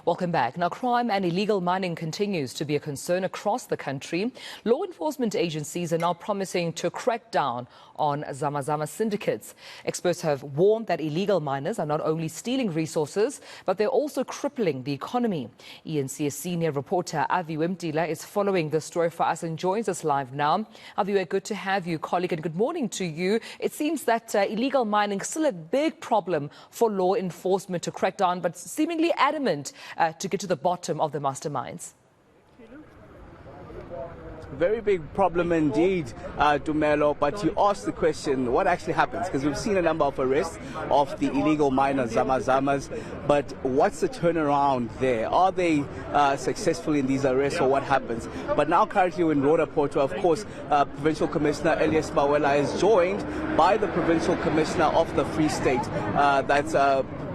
Welcome back. Now, crime and illegal mining continues to be a concern across the country. Law enforcement agencies are now promising to crack down on Zama syndicates. Experts have warned that illegal miners are not only stealing resources, but they're also crippling the economy. eNCA senior reporter Aviwe Mtila is following the story for us and joins us live now. Aviwe, good to have you, colleague, and good morning to you. It seems that illegal mining is still a big problem for law enforcement to crack down, but seemingly adamant to get to the bottom of the masterminds. Very big problem indeed, Dumelo, but you asked the question, what actually happens? Because we've seen a number of arrests of the illegal miners, Zamas, but what's the turnaround there? Are they successful in these arrests, or what happens? But now currently we're in Rodaporto, of course, Provincial Commissioner Elias Mawela is joined by the Provincial Commissioner of the Free State, that's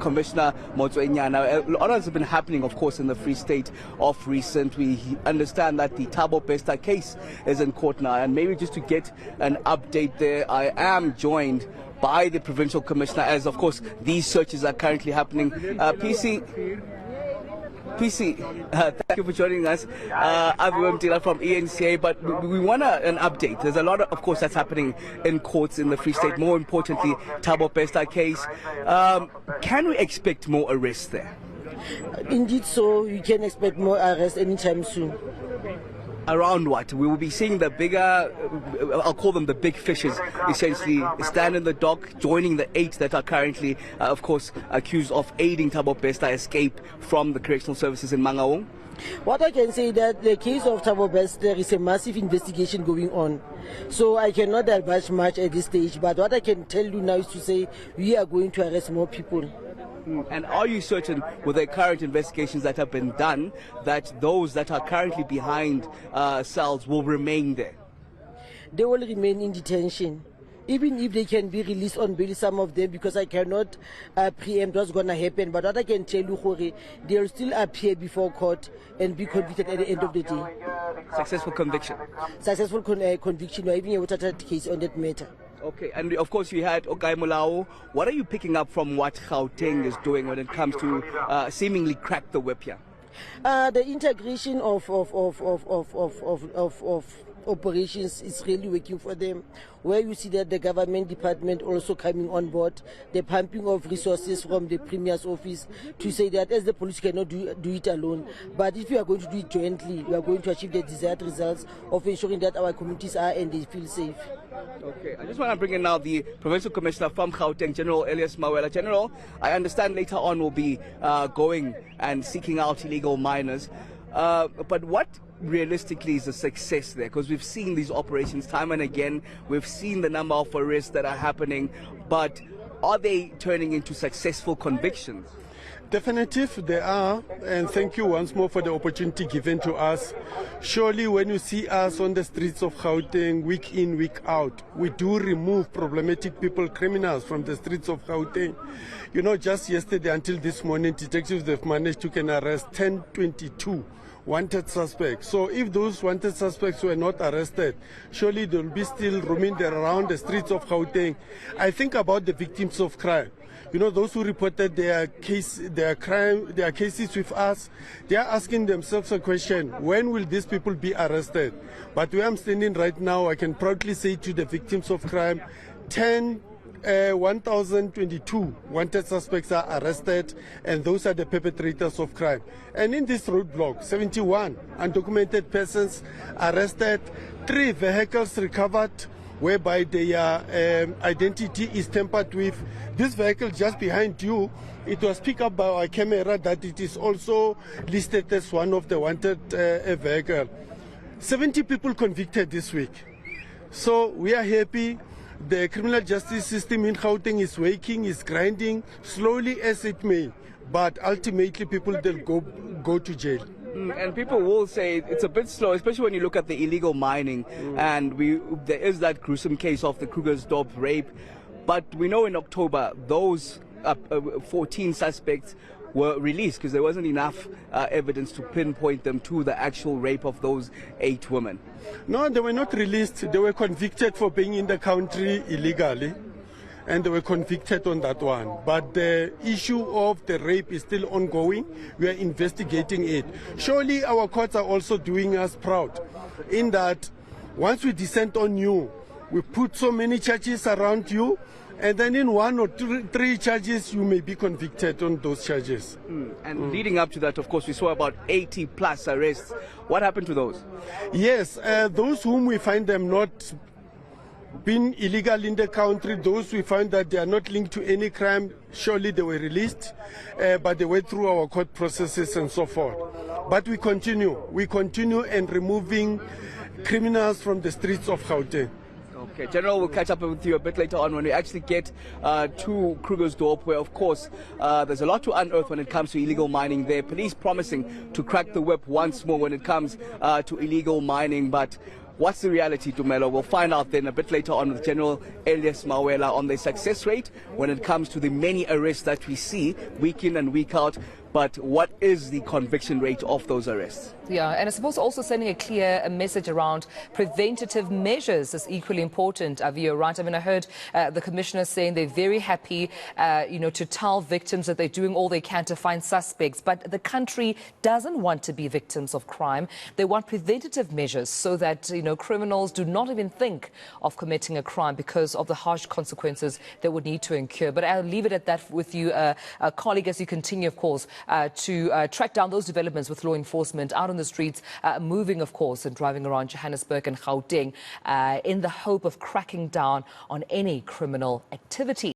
Commissioner Motswenya. Now, a lot has been happening, of course, in the Free State of recent. We understand that the Thabo Bester case is in court now, and maybe just to get an update there, I am joined by the Provincial Commissioner, as of course these searches are currently happening. PC, thank you for joining us. Aviwe Mtila from eNCA, but we want an update. There's a lot, of course, that's happening in courts in the Free State. More importantly, Thabo Bester case. Can we expect more arrests there? Indeed so. You can expect more arrests anytime soon. Around what? We will be seeing the bigger, I'll call them the big fishes, essentially stand in the dock, joining the 8 that are currently, of course, accused of aiding Thabo Bester escape from the correctional services in Mangaung. What I can say that the case of Thabo Bester, there is a massive investigation going on. So I cannot divulge much at this stage, but what I can tell you now is to say we are going to arrest more people. And are you certain, with the current investigations that have been done, that those that are currently behind cells will remain there? They will remain in detention. Even if they can be released on bail, some of them, because I cannot preempt what's going to happen. But what I can tell you, Jorge, they'll still appear before court and be convicted at the end of the day. Successful conviction? Successful conviction, or even a case on that matter. Okay, and of course you had Okai Mulao. What are you picking up from what Gauteng is doing when it comes to seemingly crack the whip here? The integration of operations is really working for them, where you see that the government department also coming on board, the pumping of resources from the Premier's office to say that as the police cannot do it alone, but if we are going to do it jointly, we are going to achieve the desired results of ensuring that our communities are and they feel safe. Okay, I just want to bring in now the Provincial Commissioner from Gauteng, General Elias Mawela. General, I understand later on will be going and seeking out illegal miners, but what realistically is a success there? Because we've seen these operations time and again, we've seen the number of arrests that are happening, but are they turning into successful convictions? Definitive, they are, and thank you once more for the opportunity given to us. Surely when you see us on the streets of Gauteng week in, week out, we do remove problematic people, criminals from the streets of Gauteng. You know, just yesterday until this morning, detectives have managed to arrest 1022 wanted suspects. So if those wanted suspects were not arrested, surely they will be still roaming around the streets of Gauteng. I think about the victims of crime. You know, those who reported their cases with us, they are asking themselves a question: when will these people be arrested? But where I'm standing right now, I can proudly say to the victims of crime, 1,022 wanted suspects are arrested, and those are the perpetrators of crime. And in this roadblock, 71 undocumented persons arrested, 3 vehicles recovered, whereby their identity is tampered with. This vehicle just behind you, it was picked up by our camera that it is also listed as one of the wanted vehicle. 70 people convicted this week. So we are happy. The criminal justice system in Gauteng is working, is grinding, slowly as it may, but ultimately people will go to jail. And people will say it's a bit slow, especially when you look at the illegal mining, and there is that gruesome case of the Krugersdorp rape. But we know in October those 14 suspects were released because there wasn't enough evidence to pinpoint them to the actual rape of those 8 women. No, they were not released. They were convicted for being in the country illegally. and they were convicted on that one. But the issue of the rape is still ongoing. We are investigating it. Surely our courts are also doing us proud in that once we descend on you, we put so many charges around you, and then in one or three charges, you may be convicted on those charges. And leading up to that, of course, we saw about 80 plus arrests. What happened to those? Yes, those whom we find them not being illegal in the country, those we find that they are not linked to any crime, surely they were released, but they went through our court processes and so forth. But we continue and removing criminals from the streets of Gauteng. Okay, General, we'll catch up with you a bit later on when we actually get to Krugersdorp, where, of course, there's a lot to unearth when it comes to illegal mining there. Police promising to crack the whip once more when it comes to illegal mining. But what's the reality, Tumelo? We'll find out then a bit later on with General Elias Mawela on the success rate when it comes to the many arrests that we see week in and week out. But what is the conviction rate of those arrests? Yeah, and I suppose also sending a clear message around preventative measures is equally important, Aviwe, right? I mean, I heard the Commissioner saying they're very happy, to tell victims that they're doing all they can to find suspects. But the country doesn't want to be victims of crime. They want preventative measures so that, criminals do not even think of committing a crime because of the harsh consequences they would need to incur. But I'll leave it at that with you, colleague, as you continue, of course, to track down those developments with law enforcement out on the streets, moving, of course, and driving around Johannesburg and Gauteng in the hope of cracking down on any criminal activity.